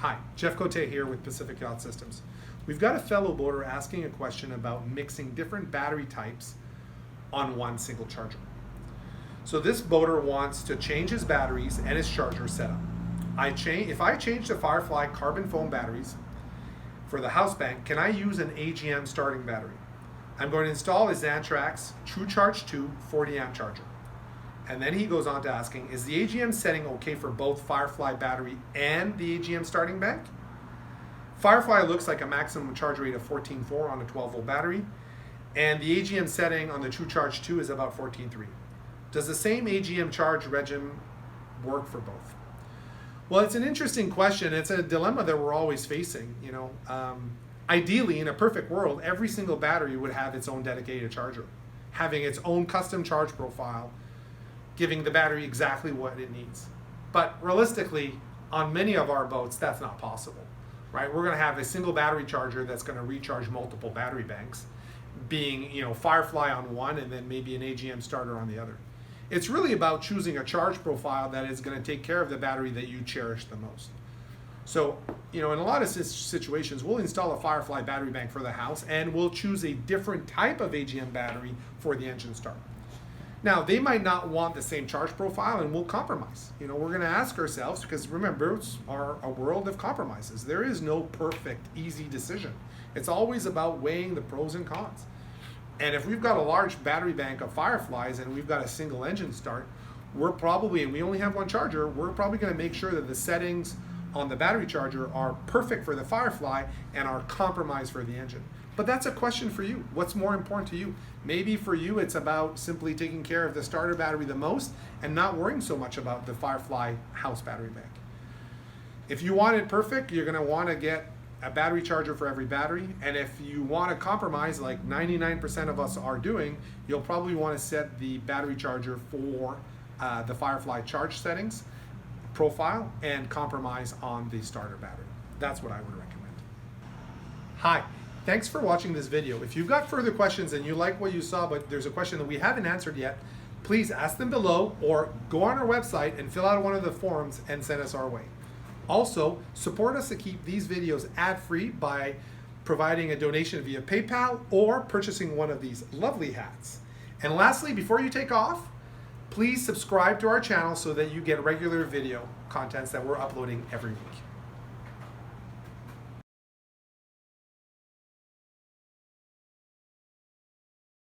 Hi, Jeff Cote here with Pacific Yacht Systems. We've got a fellow boater asking a question about mixing different battery types on one single charger. So this boater wants to change his batteries and his charger setup. If I change the Firefly carbon foam batteries for the house bank, can I use an AGM starting battery? I'm going to install a Xantrex TC2 40 amp charger. And then he goes on to asking, is the AGM setting okay for both Firefly battery and the AGM starting bank? Firefly looks like a maximum charge rate of 14.4 on a 12 volt battery, and the AGM setting on the TC2 is about 14.3. Does the same AGM charge regime work for both? Well, it's an interesting question. It's a dilemma that we're always facing. Ideally, in a perfect world, every single battery would have its own dedicated charger, having its own custom charge profile, giving the battery exactly what it needs. But realistically, on many of our boats, that's not possible, right? We're going to have a single battery charger that's going to recharge multiple battery banks, being Firefly on one and then maybe an AGM starter on the other. It's really about choosing a charge profile that is going to take care of the battery that you cherish the most. So, in a lot of situations, we'll install a Firefly battery bank for the house and we'll choose a different type of AGM battery for the engine start. Now, they might not want the same charge profile and we'll compromise. We're going to ask ourselves, because remember, boats are a world of compromises. There is no perfect, easy decision. It's always about weighing the pros and cons. And if we've got a large battery bank of Fireflies and we've got a single engine start, and we only have one charger, we're probably going to make sure that the settings on the battery charger are perfect for the Firefly and are compromised for the engine. But that's a question for you. What's more important to you? Maybe for you, it's about simply taking care of the starter battery the most and not worrying so much about the Firefly house battery bank. If you want it perfect, you're going to want to get a battery charger for every battery. And if you want to compromise, like 99% of us are doing, you'll probably want to set the battery charger for the Firefly charge settings profile and compromise on the starter battery. That's what I would recommend. Hi. Thanks for watching this video. If you've got further questions and you like what you saw, but there's a question that we haven't answered yet, please ask them below or go on our website and fill out one of the forms and send us our way. Also, support us to keep these videos ad-free by providing a donation via PayPal or purchasing one of these lovely hats. And lastly, before you take off, please subscribe to our channel so that you get regular video contents that we're uploading every week.